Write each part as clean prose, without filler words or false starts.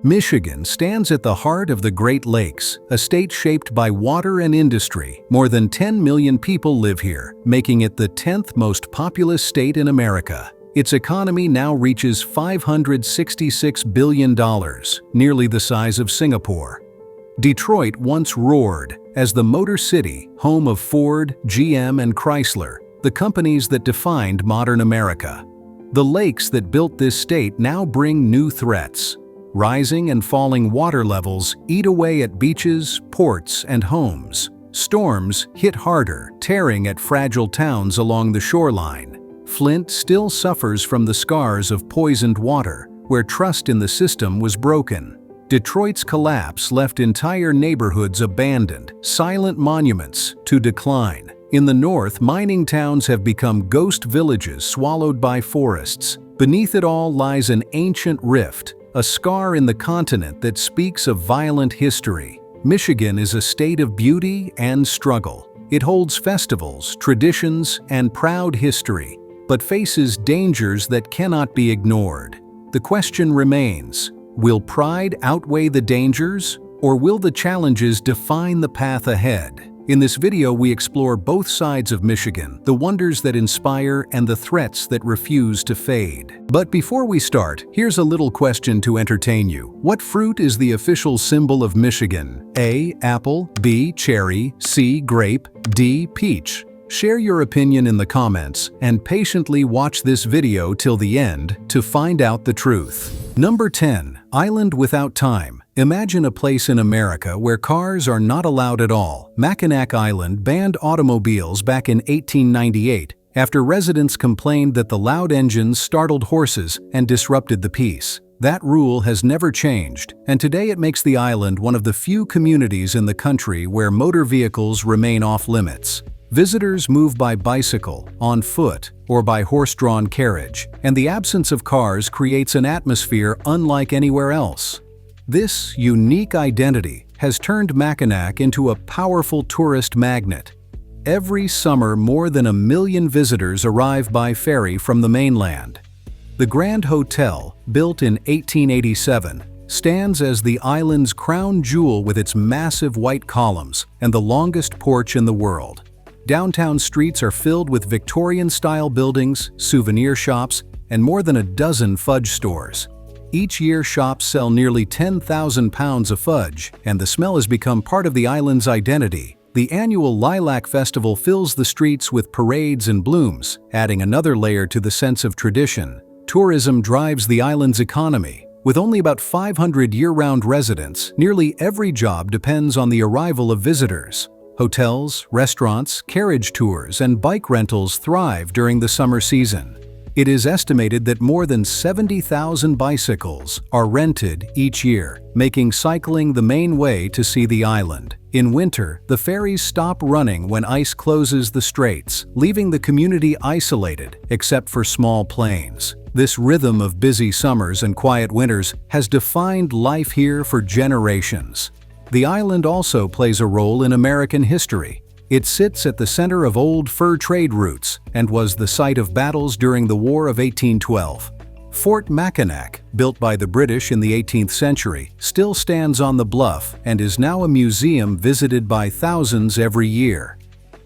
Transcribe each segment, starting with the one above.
Michigan stands at the heart of the Great Lakes, a state shaped by water and industry. More than 10 million people live here, making it the 10th most populous state in America. Its economy now reaches $566 billion, nearly the size of Singapore. Detroit once roared as the Motor City, home of Ford, GM, and Chrysler, the companies that defined modern America. The lakes that built this state now bring new threats. Rising and falling water levels eat away at beaches, ports, and homes. Storms hit harder, tearing at fragile towns along the shoreline. Flint still suffers from the scars of poisoned water, where trust in the system was broken. Detroit's collapse left entire neighborhoods abandoned, silent monuments to decline. In the north, mining towns have become ghost villages swallowed by forests. Beneath it all lies an ancient rift, a scar in the continent that speaks of violent history. Michigan is a state of beauty and struggle. It holds festivals, traditions, and proud history, but faces dangers that cannot be ignored. The question remains, will pride outweigh the dangers, or will the challenges define the path ahead? In this video, we explore both sides of Michigan, the wonders that inspire and the threats that refuse to fade. But before we start, here's a little question to entertain you. What fruit is the official symbol of Michigan? A. Apple, B. Cherry, C. Grape, D. Peach. Share your opinion in the comments and patiently watch this video till the end to find out the truth. Number 10. Island without time. Imagine a place in America where cars are not allowed at all. Mackinac Island banned automobiles back in 1898 after residents complained that the loud engines startled horses and disrupted the peace. That rule has never changed, and today it makes the island one of the few communities in the country where motor vehicles remain off-limits. Visitors move by bicycle, on foot, or by horse-drawn carriage, and the absence of cars creates an atmosphere unlike anywhere else. This unique identity has turned Mackinac into a powerful tourist magnet. Every summer, more than 1 million visitors arrive by ferry from the mainland. The Grand Hotel, built in 1887, stands as the island's crown jewel with its massive white columns and the longest porch in the world. Downtown streets are filled with Victorian-style buildings, souvenir shops, and more than a dozen fudge stores. Each year, shops sell nearly 10,000 pounds of fudge, and the smell has become part of the island's identity. The annual Lilac Festival fills the streets with parades and blooms, adding another layer to the sense of tradition. Tourism drives the island's economy. With only about 500 year-round residents, nearly every job depends on the arrival of visitors. Hotels, restaurants, carriage tours, and bike rentals thrive during the summer season. It is estimated that more than 70,000 bicycles are rented each year, making cycling the main way to see the island. In winter, the ferries stop running when ice closes the straits, leaving the community isolated except for small planes. This rhythm of busy summers and quiet winters has defined life here for generations. The island also plays a role in American history. It sits at the center of old fur trade routes and was the site of battles during the War of 1812. Fort Mackinac, built by the British in the 18th century, still stands on the bluff and is now a museum visited by thousands every year.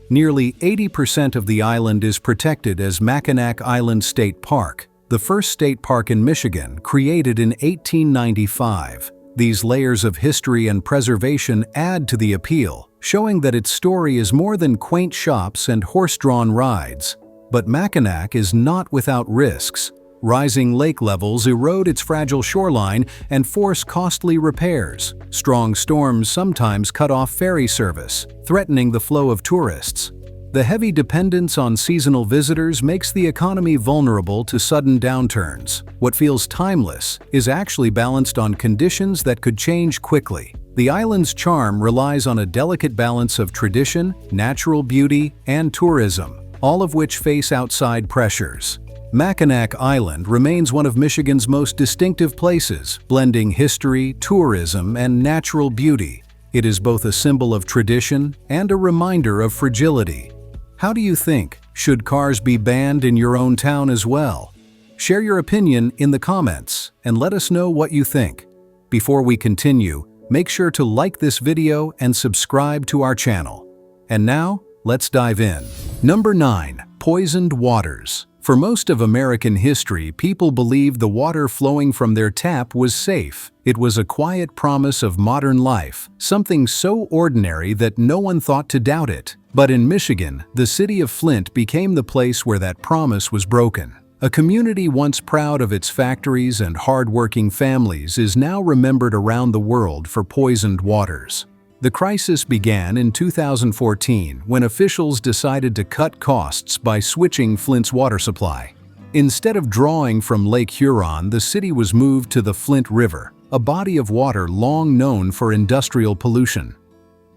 Nearly 80% of the island is protected as Mackinac Island State Park, the first state park in Michigan, created in 1895. These layers of history and preservation add to the appeal, showing that its story is more than quaint shops and horse-drawn rides. But Mackinac is not without risks. Rising lake levels erode its fragile shoreline and force costly repairs. Strong storms sometimes cut off ferry service, threatening the flow of tourists. The heavy dependence on seasonal visitors makes the economy vulnerable to sudden downturns. What feels timeless is actually balanced on conditions that could change quickly. The island's charm relies on a delicate balance of tradition, natural beauty, and tourism, all of which face outside pressures. Mackinac Island remains one of Michigan's most distinctive places, blending history, tourism, and natural beauty. It is both a symbol of tradition and a reminder of fragility. How do you think? Should cars be banned in your own town as well? Share your opinion in the comments and let us know what you think. Before we continue, make sure to like this video and subscribe to our channel. And now, let's dive in. Number 9. Poisoned waters. For most of American history, people believed the water flowing from their tap was safe. It was a quiet promise of modern life, something so ordinary that no one thought to doubt it. But in Michigan, the city of Flint became the place where that promise was broken. A community once proud of its factories and hard-working families is now remembered around the world for poisoned waters. The crisis began in 2014 when officials decided to cut costs by switching Flint's water supply. Instead of drawing from Lake Huron, the city was moved to the Flint River, a body of water long known for industrial pollution.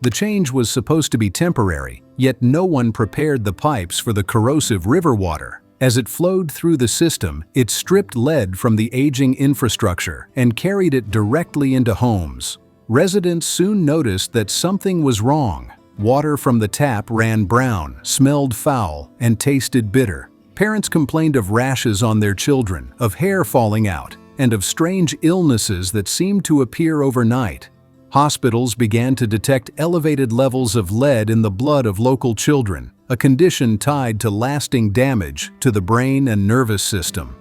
The change was supposed to be temporary, yet no one prepared the pipes for the corrosive river water. As it flowed through the system, it stripped lead from the aging infrastructure and carried it directly into homes. Residents soon noticed that something was wrong. Water from the tap ran brown, smelled foul, and tasted bitter. Parents complained of rashes on their children, of hair falling out, and of strange illnesses that seemed to appear overnight. Hospitals began to detect elevated levels of lead in the blood of local children, a condition tied to lasting damage to the brain and nervous system.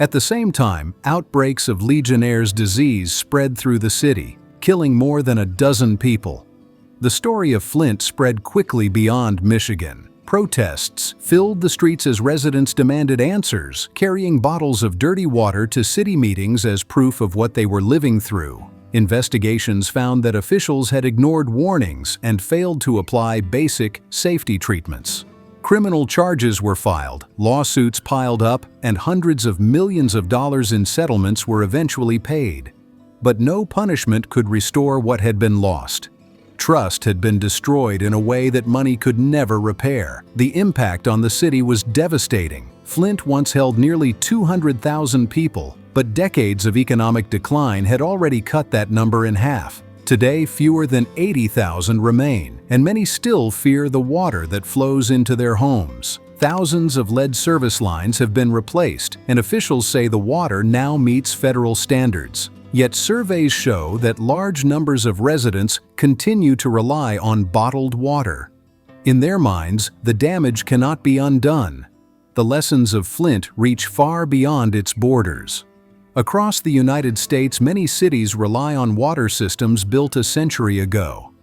At the same time, outbreaks of Legionnaire's disease spread through the city, killing more than a dozen people. The story of Flint spread quickly beyond Michigan. Protests filled the streets as residents demanded answers, carrying bottles of dirty water to city meetings as proof of what they were living through. Investigations found that officials had ignored warnings and failed to apply basic safety treatments. Criminal charges were filed, lawsuits piled up, and hundreds of millions of dollars in settlements were eventually paid. But no punishment could restore what had been lost. Trust had been destroyed in a way that money could never repair. The impact on the city was devastating. Flint once held nearly 200,000 people, but decades of economic decline had already cut that number in half. Today, fewer than 80,000 remain, and many still fear the water that flows into their homes. Thousands of lead service lines have been replaced, and officials say the water now meets federal standards. Yet surveys show that large numbers of residents continue to rely on bottled water. In their minds, the damage cannot be undone. The lessons of Flint reach far beyond its borders. Across the United States, many cities rely on water systems built a century ago.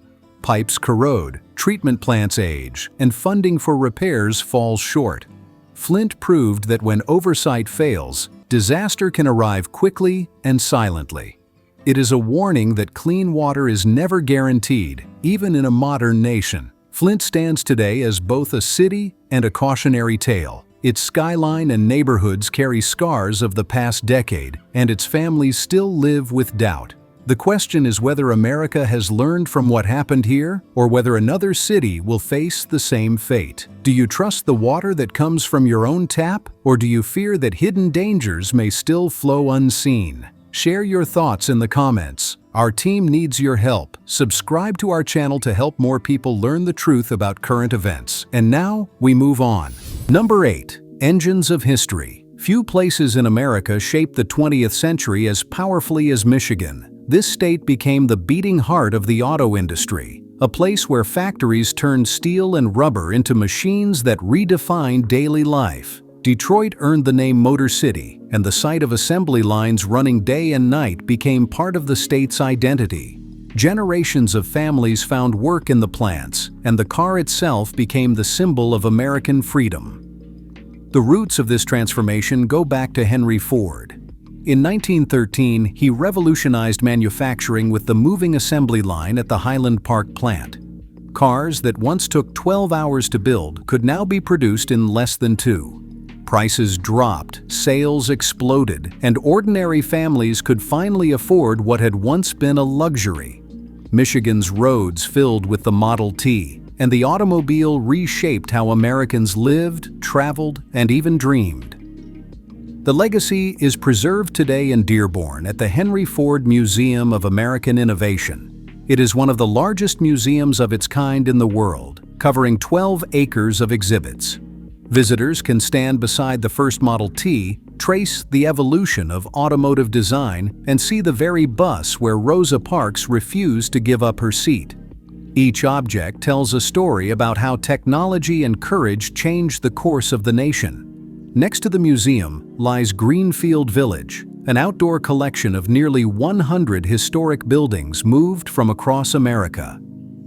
Pipes corrode, treatment plants age, and funding for repairs falls short. Flint proved that when oversight fails, disaster can arrive quickly and silently. It is a warning that clean water is never guaranteed, even in a modern nation. Flint stands today as both a city and a cautionary tale. Its skyline and neighborhoods carry scars of the past decade, and its families still live with doubt. The question is whether America has learned from what happened here, or whether another city will face the same fate. Do you trust the water that comes from your own tap, or do you fear that hidden dangers may still flow unseen? Share your thoughts in the comments. Our team needs your help. Subscribe to our channel to help more people learn the truth about current events. And now, we move on. Number 8. Engines of history. Few places in America shaped the 20th century as powerfully as Michigan. This state became the beating heart of the auto industry, a place where factories turned steel and rubber into machines that redefined daily life. Detroit earned the name Motor City, and the sight of assembly lines running day and night became part of the state's identity. Generations of families found work in the plants, and the car itself became the symbol of American freedom. The roots of this transformation go back to Henry Ford. In 1913, he revolutionized manufacturing with the moving assembly line at the Highland Park plant. Cars that once took 12 hours to build could now be produced in less than 2. Prices dropped, sales exploded, and ordinary families could finally afford what had once been a luxury. Michigan's roads filled with the Model T, and the automobile reshaped how Americans lived, traveled, and even dreamed. The legacy is preserved today in Dearborn at the Henry Ford Museum of American Innovation. It is one of the largest museums of its kind in the world, covering 12 acres of exhibits. Visitors can stand beside the first Model T, Trace the evolution of automotive design and see the very bus where Rosa Parks refused to give up her seat. Each object tells a story about how technology and courage changed the course of the nation. Next to the museum lies Greenfield Village, an outdoor collection of nearly 100 historic buildings moved from across America.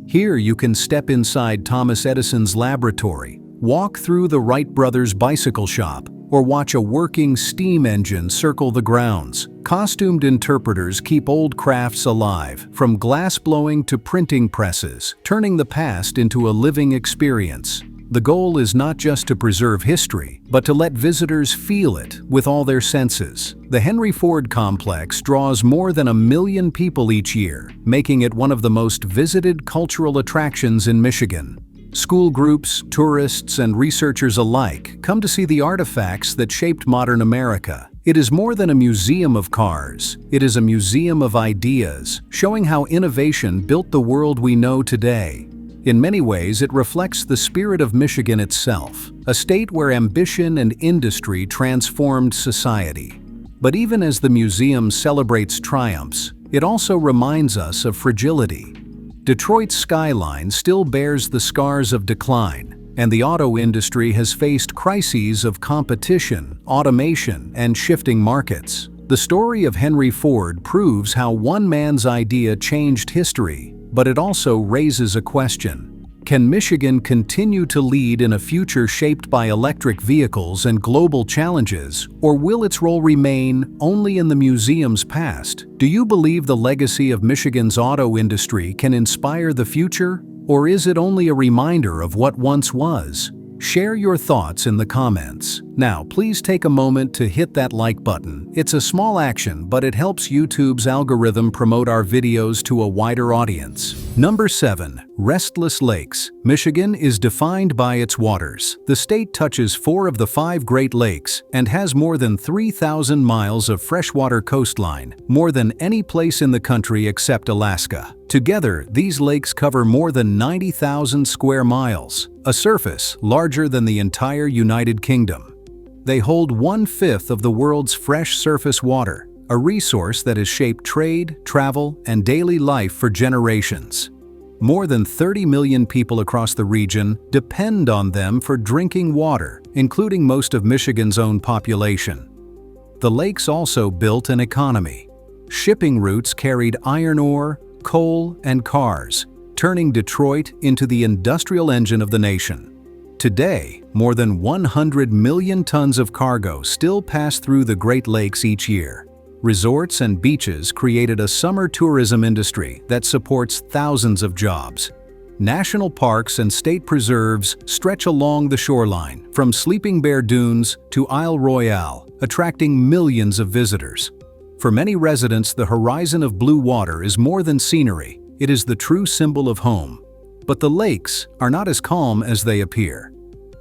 Here you can step inside Thomas Edison's laboratory, walk through the Wright brothers' bicycle shop, or watch a working steam engine circle the grounds. Costumed interpreters keep old crafts alive, from glass-blowing to printing presses, turning the past into a living experience. The goal is not just to preserve history, but to let visitors feel it with all their senses. The Henry Ford complex draws more than 1 million people each year, making it one of the most visited cultural attractions in Michigan. School groups, tourists, and researchers alike come to see the artifacts that shaped modern America. It is more than a museum of cars. It is a museum of ideas, showing how innovation built the world we know today. In many ways, it reflects the spirit of Michigan itself, a state where ambition and industry transformed society. But even as the museum celebrates triumphs, it also reminds us of fragility. Detroit's skyline still bears the scars of decline, and the auto industry has faced crises of competition, automation, and shifting markets. The story of Henry Ford proves how one man's idea changed history, but it also raises a question. Can Michigan continue to lead in a future shaped by electric vehicles and global challenges, or will its role remain only in the museum's past? Do you believe the legacy of Michigan's auto industry can inspire the future, or is it only a reminder of what once was? Share your thoughts in the comments. Now, please take a moment to hit that like button. It's a small action, but it helps YouTube's algorithm promote our videos to a wider audience. Number 7. Restless Lakes. Michigan is defined by its waters. The state touches 4 of the 5 Great Lakes and has more than 3,000 miles of freshwater coastline, more than any place in the country except Alaska. Together, these lakes cover more than 90,000 square miles, a surface larger than the entire United Kingdom. They hold 1/5 of the world's fresh surface water, a resource that has shaped trade, travel, and daily life for generations. More than 30 million people across the region depend on them for drinking water, including most of Michigan's own population. The lakes also built an economy. Shipping routes carried iron ore, coal, and cars, turning Detroit into the industrial engine of the nation. Today, more than 100 million tons of cargo still pass through the Great Lakes each year. Resorts and beaches created a summer tourism industry that supports thousands of jobs. National parks and state preserves stretch along the shoreline, from Sleeping Bear Dunes to Isle Royale, attracting millions of visitors. For many residents, the horizon of blue water is more than scenery. It is the true symbol of home. But the lakes are not as calm as they appear.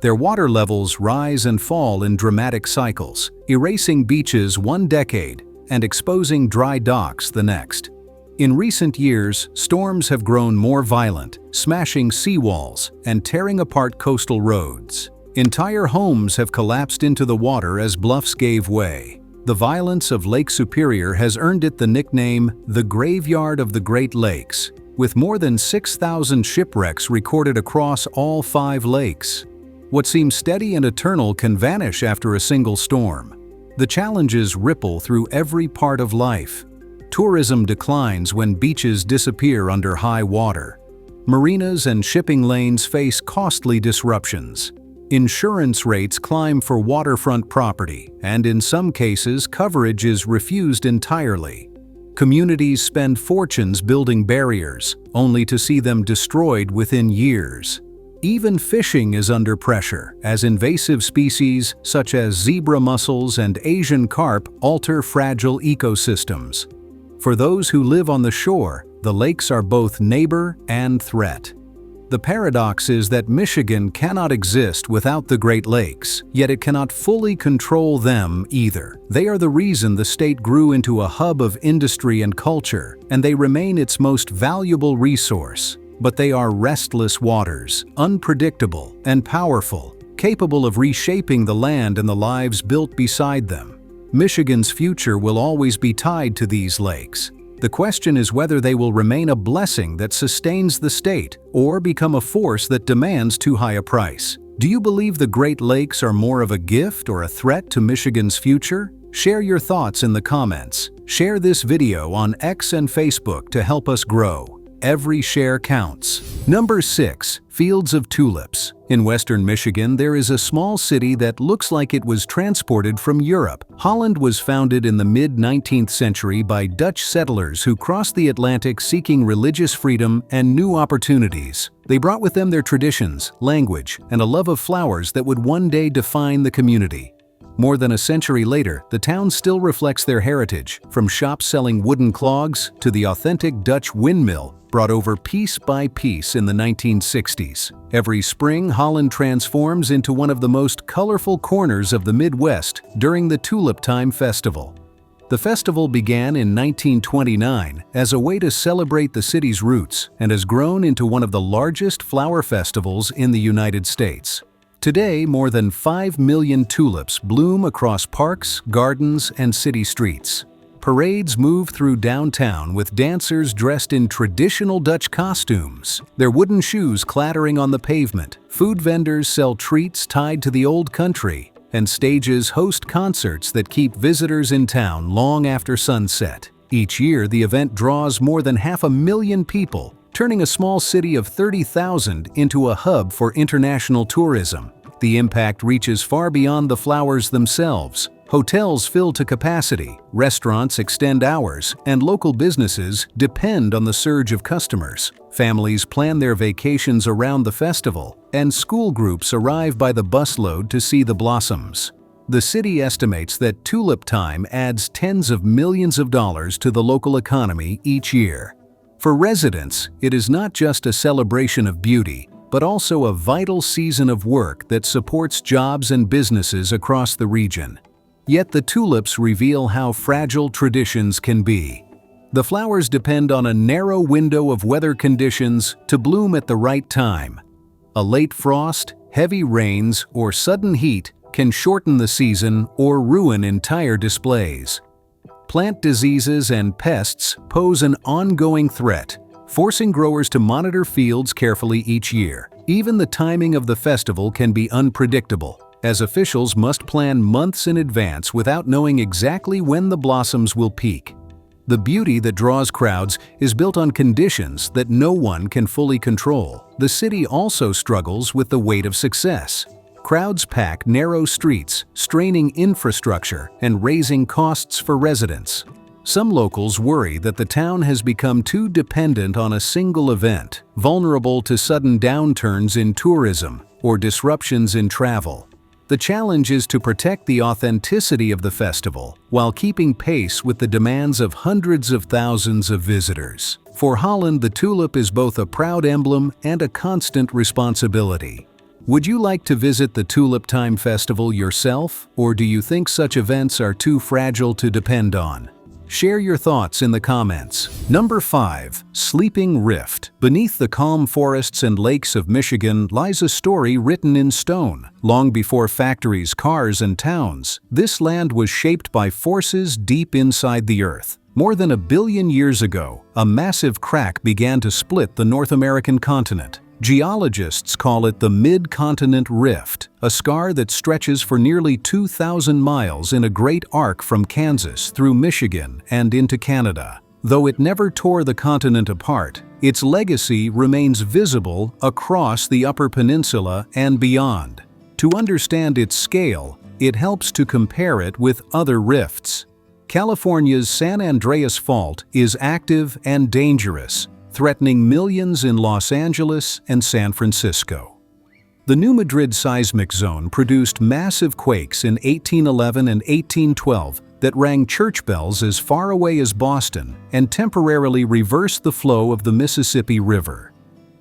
Their water levels rise and fall in dramatic cycles, erasing beaches one decade and exposing dry docks the next. In recent years, storms have grown more violent, smashing seawalls and tearing apart coastal roads. Entire homes have collapsed into the water as bluffs gave way. The violence of Lake Superior has earned it the nickname the Graveyard of the Great Lakes, with more than 6,000 shipwrecks recorded across all 5 lakes. What seems steady and eternal can vanish after a single storm. The challenges ripple through every part of life. Tourism declines when beaches disappear under high water. Marinas and shipping lanes face costly disruptions. Insurance rates climb for waterfront property, and in some cases, coverage is refused entirely. Communities spend fortunes building barriers, only to see them destroyed within years. Even fishing is under pressure, as invasive species such as zebra mussels and Asian carp alter fragile ecosystems. For those who live on the shore, the lakes are both neighbor and threat. The paradox is that Michigan cannot exist without the Great Lakes, yet it cannot fully control them either. They are the reason the state grew into a hub of industry and culture, and they remain its most valuable resource. But they are restless waters, unpredictable and powerful, capable of reshaping the land and the lives built beside them. Michigan's future will always be tied to these lakes. The question is whether they will remain a blessing that sustains the state or become a force that demands too high a price. Do you believe the Great Lakes are more of a gift or a threat to Michigan's future? Share your thoughts in the comments. Share this video on X and Facebook to help us grow. Every share counts. Number 6. Fields of tulips. In western Michigan, there is a small city that looks like it was transported from Europe. Holland was founded in the mid-19th century by Dutch settlers who crossed the Atlantic seeking religious freedom and new opportunities. They brought with them their traditions, language, and a love of flowers that would one day define the community. More than a century later, the town still reflects their heritage, from shops selling wooden clogs to the authentic Dutch windmill brought over piece by piece in the 1960s. Every spring, Holland transforms into one of the most colorful corners of the Midwest during the Tulip Time Festival. The festival began in 1929 as a way to celebrate the city's roots and has grown into one of the largest flower festivals in the United States. Today, more than 5 million tulips bloom across parks, gardens, and city streets. Parades move through downtown with dancers dressed in traditional Dutch costumes, their wooden shoes clattering on the pavement. Food vendors sell treats tied to the old country, and stages host concerts that keep visitors in town long after sunset. Each year, the event draws more than 500,000 people, turning a small city of 30,000 into a hub for international tourism. The impact reaches far beyond the flowers themselves. Hotels fill to capacity, restaurants extend hours, and local businesses depend on the surge of customers. Families plan their vacations around the festival, and school groups arrive by the busload to see the blossoms. The city estimates that Tulip Time adds tens of millions of dollars to the local economy each year. For residents, it is not just a celebration of beauty, but also a vital season of work that supports jobs and businesses across the region. Yet the tulips reveal how fragile traditions can be. The flowers depend on a narrow window of weather conditions to bloom at the right time. A late frost, heavy rains, or sudden heat can shorten the season or ruin entire displays. Plant diseases and pests pose an ongoing threat, forcing growers to monitor fields carefully each year. Even the timing of the festival can be unpredictable, as officials must plan months in advance without knowing exactly when the blossoms will peak. The beauty that draws crowds is built on conditions that no one can fully control. The city also struggles with the weight of success. Crowds pack narrow streets, straining infrastructure and raising costs for residents. Some locals worry that the town has become too dependent on a single event, vulnerable to sudden downturns in tourism or disruptions in travel. The challenge is to protect the authenticity of the festival while keeping pace with the demands of hundreds of thousands of visitors. For Holland, the tulip is both a proud emblem and a constant responsibility. Would you like to visit the Tulip Time Festival yourself, or do you think such events are too fragile to depend on? Share your thoughts in the comments. Number 5. Sleeping Rift. Beneath the calm forests and lakes of Michigan lies a story written in stone. Long before factories, cars, and towns, this land was shaped by forces deep inside the earth. More than 1 billion years ago, a massive crack began to split the North American continent. Geologists call it the Mid-Continent Rift, a scar that stretches for nearly 2,000 miles in a great arc from Kansas through Michigan and into Canada. Though it never tore the continent apart, its legacy remains visible across the Upper Peninsula and beyond. To understand its scale, it helps to compare it with other rifts. California's San Andreas Fault is active and dangerous, threatening millions in Los Angeles and San Francisco. The New Madrid seismic zone produced massive quakes in 1811 and 1812 that rang church bells as far away as Boston and temporarily reversed the flow of the Mississippi River.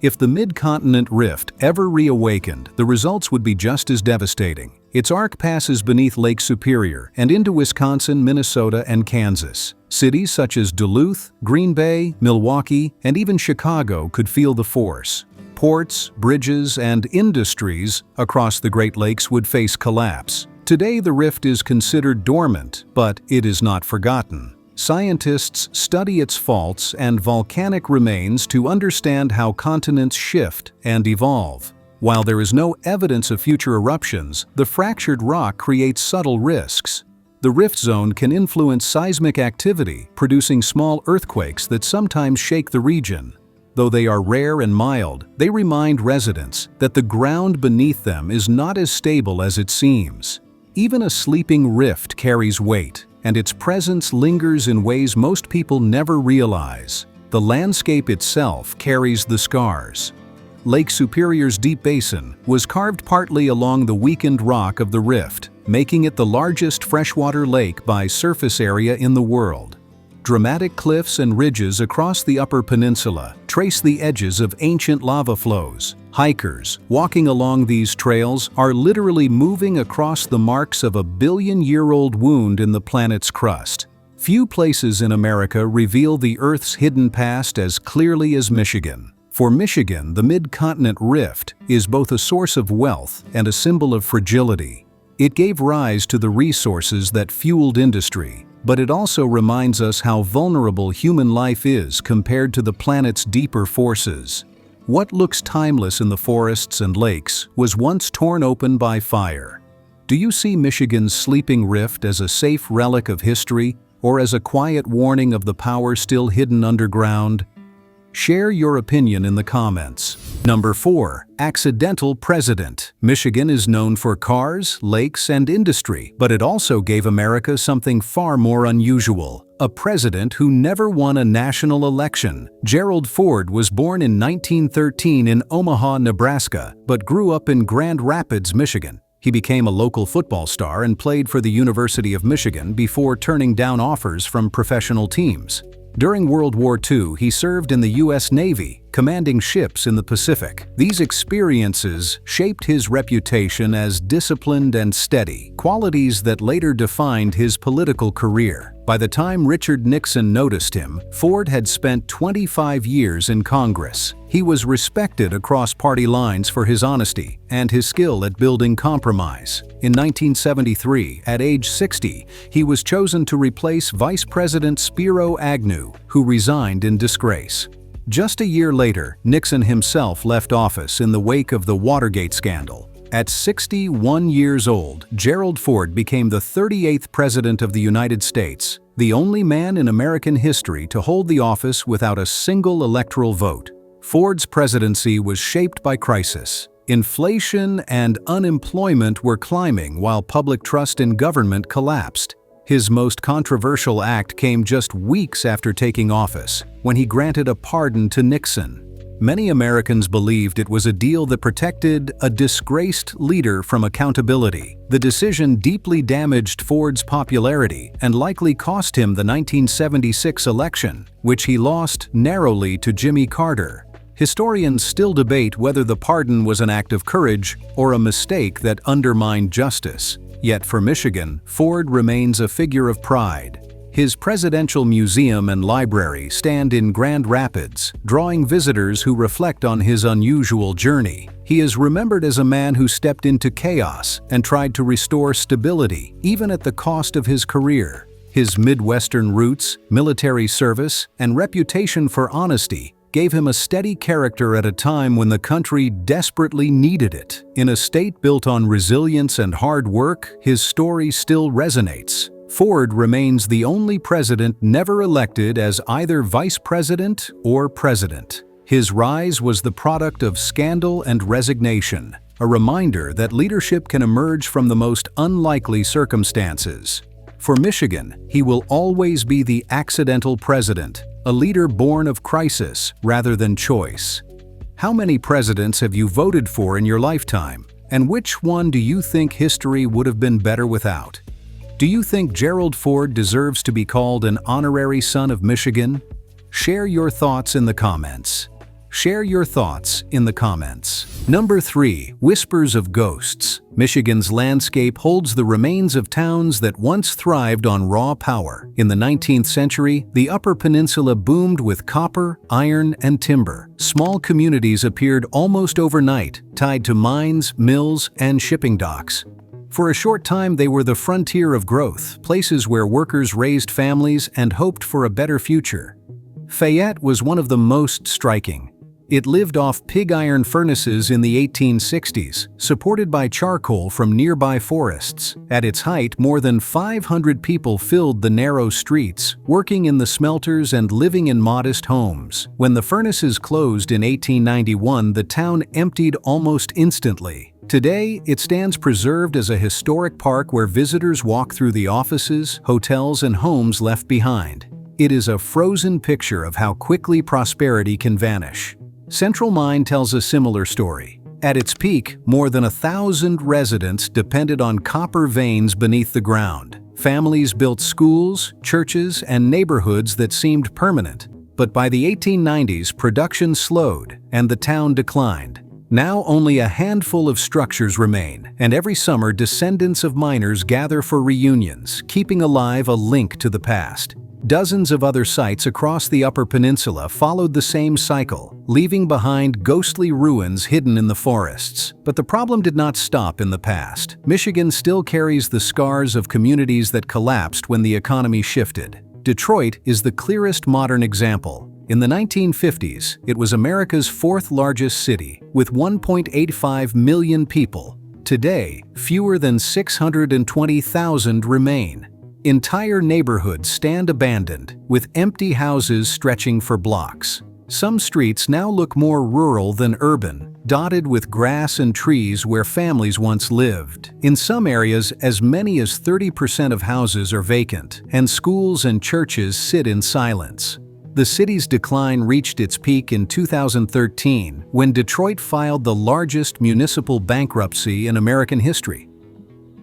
If the Mid-Continent Rift ever reawakened, the results would be just as devastating. Its arc passes beneath Lake Superior and into Wisconsin, Minnesota, and Kansas. Cities such as Duluth, Green Bay, Milwaukee, and even Chicago could feel the force. Ports, bridges, and industries across the Great Lakes would face collapse. Today the rift is considered dormant, but it is not forgotten. Scientists study its faults and volcanic remains to understand how continents shift and evolve. While there is no evidence of future eruptions, the fractured rock creates subtle risks. The rift zone can influence seismic activity, producing small earthquakes that sometimes shake the region. Though they are rare and mild, they remind residents that the ground beneath them is not as stable as it seems. Even a sleeping rift carries weight, and its presence lingers in ways most people never realize. The landscape itself carries the scars. Lake Superior's deep basin was carved partly along the weakened rock of the rift, making it the largest freshwater lake by surface area in the world. Dramatic cliffs and ridges across the Upper Peninsula trace the edges of ancient lava flows. Hikers walking along these trails are literally moving across the marks of a billion-year-old wound in the planet's crust. Few places in America reveal the Earth's hidden past as clearly as Michigan. For Michigan, the mid-continent rift is both a source of wealth and a symbol of fragility. It gave rise to the resources that fueled industry, but it also reminds us how vulnerable human life is compared to the planet's deeper forces. What looks timeless in the forests and lakes was once torn open by fire. Do you see Michigan's sleeping rift as a safe relic of history, or as a quiet warning of the power still hidden underground? Share your opinion in the comments. Number 4. Accidental President. Michigan is known for cars, lakes, and industry, but it also gave America something far more unusual: a president who never won a national election. Gerald Ford was born in 1913 in Omaha, Nebraska, but grew up in Grand Rapids, Michigan. He became a local football star and played for the University of Michigan before turning down offers from professional teams. During World War II, he served in the U.S. Navy, commanding ships in the Pacific. These experiences shaped his reputation as disciplined and steady, qualities that later defined his political career. By the time Richard Nixon noticed him, Ford had spent 25 years in Congress. He was respected across party lines for his honesty and his skill at building compromise. In 1973, at age 60, he was chosen to replace Vice President Spiro Agnew, who resigned in disgrace. Just a year later, Nixon himself left office in the wake of the Watergate scandal. At 61 years old, Gerald Ford became the 38th President of the United States, the only man in American history to hold the office without a single electoral vote. Ford's presidency was shaped by crisis. Inflation and unemployment were climbing while public trust in government collapsed. His most controversial act came just weeks after taking office, when he granted a pardon to Nixon. Many Americans believed it was a deal that protected a disgraced leader from accountability. The decision deeply damaged Ford's popularity and likely cost him the 1976 election, which he lost narrowly to Jimmy Carter. Historians still debate whether the pardon was an act of courage or a mistake that undermined justice. Yet for Michigan, Ford remains a figure of pride. His presidential museum and library stand in Grand Rapids, drawing visitors who reflect on his unusual journey. He is remembered as a man who stepped into chaos and tried to restore stability, even at the cost of his career. His Midwestern roots, military service, and reputation for honesty gave him a steady character at a time when the country desperately needed it. In a state built on resilience and hard work, his story still resonates. Ford remains the only president never elected as either vice president or president. His rise was the product of scandal and resignation, a reminder that leadership can emerge from the most unlikely circumstances. For Michigan, he will always be the accidental president, a leader born of crisis rather than choice. How many presidents have you voted for in your lifetime? And which one do you think history would have been better without? Do you think Gerald Ford deserves to be called an honorary son of Michigan? Share your thoughts in the comments. Number 3. Whispers of Ghosts. Michigan's landscape holds the remains of towns that once thrived on raw power. In the 19th century, the Upper Peninsula boomed with copper, iron, and timber. Small communities appeared almost overnight, tied to mines, mills, and shipping docks. For a short time, they were the frontier of growth, places where workers raised families and hoped for a better future. Fayette was one of the most striking. It lived off pig iron furnaces in the 1860s, supported by charcoal from nearby forests. At its height, more than 500 people filled the narrow streets, working in the smelters and living in modest homes. When the furnaces closed in 1891, the town emptied almost instantly. Today, it stands preserved as a historic park where visitors walk through the offices, hotels, and homes left behind. It is a frozen picture of how quickly prosperity can vanish. Central Mine tells a similar story. At its peak, more than 1,000 residents depended on copper veins beneath the ground. Families built schools, churches, and neighborhoods that seemed permanent. But by the 1890s, production slowed, and the town declined. Now only a handful of structures remain, and every summer descendants of miners gather for reunions, keeping alive a link to the past. Dozens of other sites across the Upper Peninsula followed the same cycle, leaving behind ghostly ruins hidden in the forests. But the problem did not stop in the past. Michigan still carries the scars of communities that collapsed when the economy shifted. Detroit is the clearest modern example. In the 1950s, it was America's fourth largest city, with 1.85 million people. Today, fewer than 620,000 remain. Entire neighborhoods stand abandoned, with empty houses stretching for blocks. Some streets now look more rural than urban, dotted with grass and trees where families once lived. In some areas, as many as 30% of houses are vacant, and schools and churches sit in silence. The city's decline reached its peak in 2013, when Detroit filed the largest municipal bankruptcy in American history.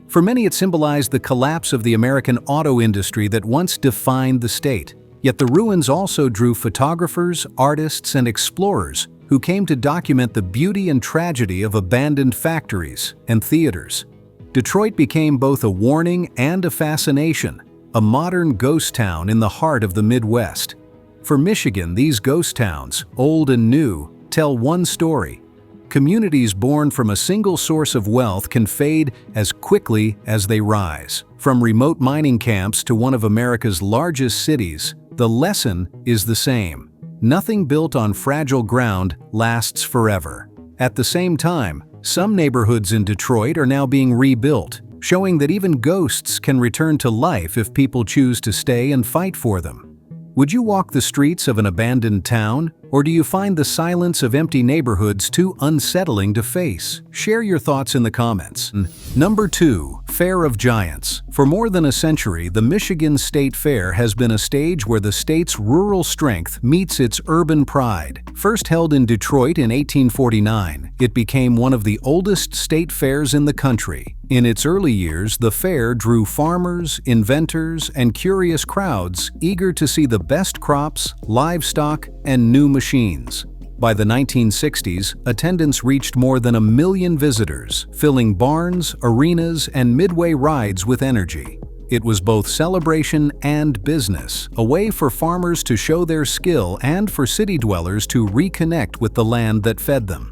For many, it symbolized the collapse of the American auto industry that once defined the state. Yet the ruins also drew photographers, artists, and explorers who came to document the beauty and tragedy of abandoned factories and theaters. Detroit became both a warning and a fascination, a modern ghost town in the heart of the Midwest. For Michigan, these ghost towns, old and new, tell one story. Communities born from a single source of wealth can fade as quickly as they rise. From remote mining camps to one of America's largest cities, the lesson is the same. Nothing built on fragile ground lasts forever. At the same time, some neighborhoods in Detroit are now being rebuilt, showing that even ghosts can return to life if people choose to stay and fight for them. Would you walk the streets of an abandoned town, or do you find the silence of empty neighborhoods too unsettling to face? Share your thoughts in the comments. Number 2. Fair of Giants. For more than a century, the Michigan State Fair has been a stage where the state's rural strength meets its urban pride. First held in Detroit in 1849, it became one of the oldest state fairs in the country. In its early years, the fair drew farmers, inventors, and curious crowds eager to see the best crops, livestock, and new machines. By the 1960s, attendance reached more than 1 million visitors, filling barns, arenas, and midway rides with energy. It was both celebration and business, a way for farmers to show their skill and for city dwellers to reconnect with the land that fed them.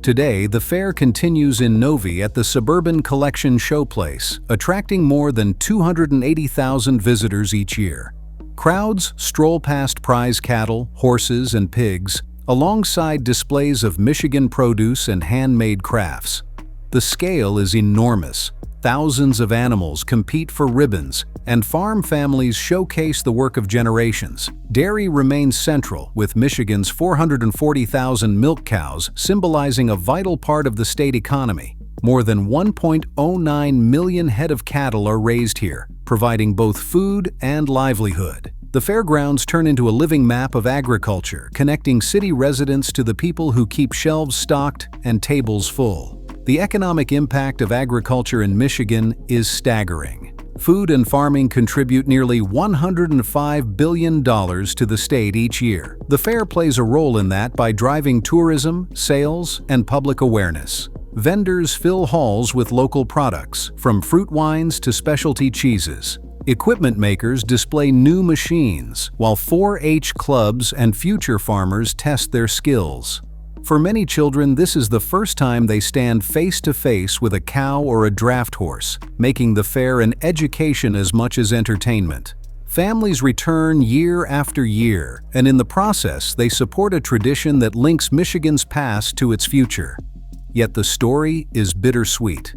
Today, the fair continues in Novi at the Suburban Collection Showplace, attracting more than 280,000 visitors each year. Crowds stroll past prize cattle, horses, and pigs, alongside displays of Michigan produce and handmade crafts. The scale is enormous. Thousands of animals compete for ribbons, and farm families showcase the work of generations. Dairy remains central, with Michigan's 440,000 milk cows symbolizing a vital part of the state economy. More than 1.09 million head of cattle are raised here, providing both food and livelihood. The fairgrounds turn into a living map of agriculture, connecting city residents to the people who keep shelves stocked and tables full. The economic impact of agriculture in Michigan is staggering. Food and farming contribute nearly $105 billion to the state each year. The fair plays a role in that by driving tourism, sales, and public awareness. Vendors fill halls with local products, from fruit wines to specialty cheeses. Equipment makers display new machines, while 4-H clubs and future farmers test their skills. For many children, this is the first time they stand face to face with a cow or a draft horse, making the fair an education as much as entertainment. Families return year after year, and in the process, they support a tradition that links Michigan's past to its future. Yet the story is bittersweet.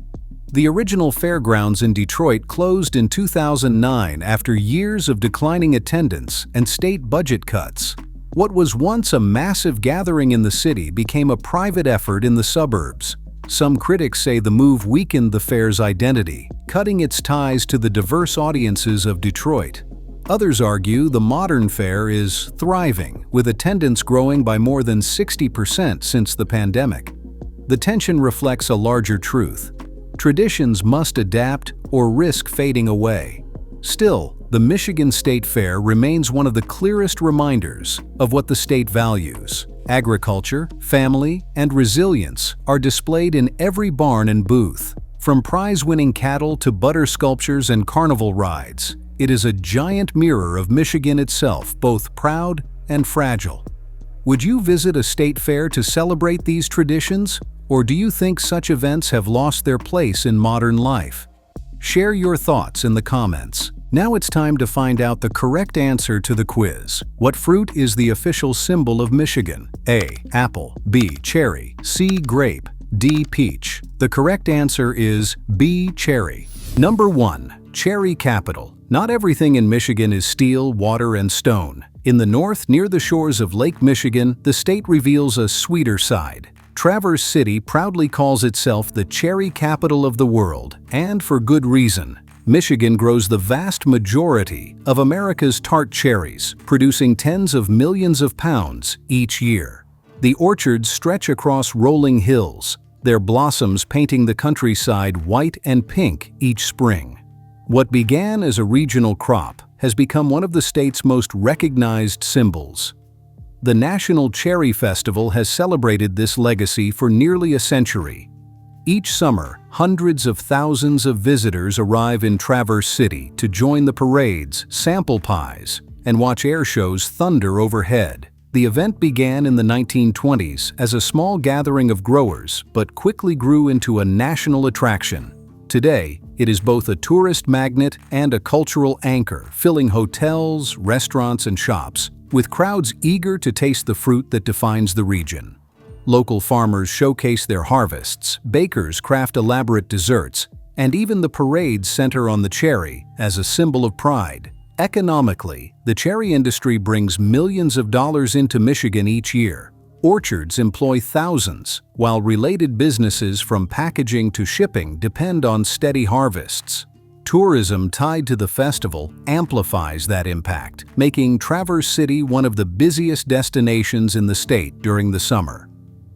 The original fairgrounds in Detroit closed in 2009 after years of declining attendance and state budget cuts. What was once a massive gathering in the city became a private effort in the suburbs. Some critics say the move weakened the fair's identity, cutting its ties to the diverse audiences of Detroit. Others argue the modern fair is thriving, with attendance growing by more than 60% since the pandemic. The tension reflects a larger truth. Traditions must adapt or risk fading away. Still, the Michigan State Fair remains one of the clearest reminders of what the state values. Agriculture, family, and resilience are displayed in every barn and booth. From prize-winning cattle to butter sculptures and carnival rides, it is a giant mirror of Michigan itself, both proud and fragile. Would you visit a state fair to celebrate these traditions, or do you think such events have lost their place in modern life? Share your thoughts in the comments. Now it's time to find out the correct answer to the quiz. What fruit is the official symbol of Michigan? A. Apple. B. Cherry. C. Grape. D. Peach. The correct answer is B. Cherry. Number 1. Cherry capital. Not everything in Michigan is steel, water, and stone. In the north, near the shores of Lake Michigan, the state reveals a sweeter side. Traverse City proudly calls itself the cherry capital of the world, and for good reason. Michigan grows the vast majority of America's tart cherries, producing tens of millions of pounds each year. The orchards stretch across rolling hills, their blossoms painting the countryside white and pink each spring. What began as a regional crop has become one of the state's most recognized symbols. The National Cherry Festival has celebrated this legacy for nearly a century. Each summer, hundreds of thousands of visitors arrive in Traverse City to join the parades, sample pies, and watch air shows thunder overhead. The event began in the 1920s as a small gathering of growers, but quickly grew into a national attraction. Today, it is both a tourist magnet and a cultural anchor, filling hotels, restaurants, and shops, with crowds eager to taste the fruit that defines the region. Local farmers showcase their harvests, bakers craft elaborate desserts, and even the parades center on the cherry as a symbol of pride. Economically, the cherry industry brings millions of dollars into Michigan each year. Orchards employ thousands, while related businesses from packaging to shipping depend on steady harvests. Tourism tied to the festival amplifies that impact, making Traverse City one of the busiest destinations in the state during the summer.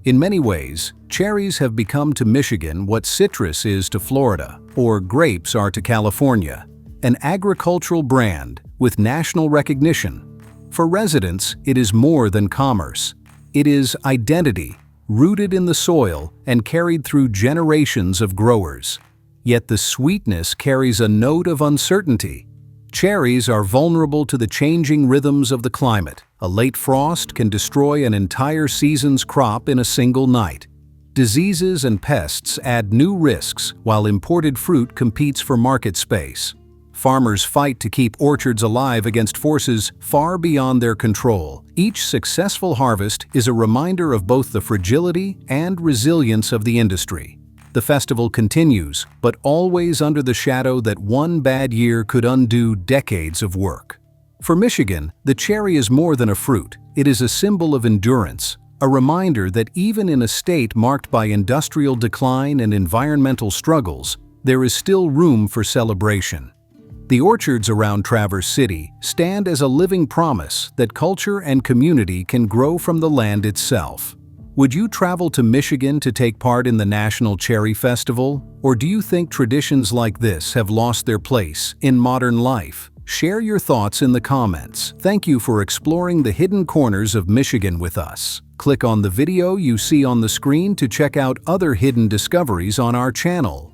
In many ways, cherries have become to Michigan what citrus is to Florida, or grapes are to California, an agricultural brand with national recognition. For residents, it is more than commerce. It is identity, rooted in the soil and carried through generations of growers. Yet the sweetness carries a note of uncertainty. Cherries are vulnerable to the changing rhythms of the climate. A late frost can destroy an entire season's crop in a single night. Diseases and pests add new risks, while imported fruit competes for market space. Farmers fight to keep orchards alive against forces far beyond their control. Each successful harvest is a reminder of both the fragility and resilience of the industry. The festival continues, but always under the shadow that one bad year could undo decades of work. For Michigan, the cherry is more than a fruit. It is a symbol of endurance, a reminder that even in a state marked by industrial decline and environmental struggles, there is still room for celebration. The orchards around Traverse City stand as a living promise that culture and community can grow from the land itself. Would you travel to Michigan to take part in the National Cherry Festival? Or do you think traditions like this have lost their place in modern life? Share your thoughts in the comments. Thank you for exploring the hidden corners of Michigan with us. Click on the video you see on the screen to check out other hidden discoveries on our channel.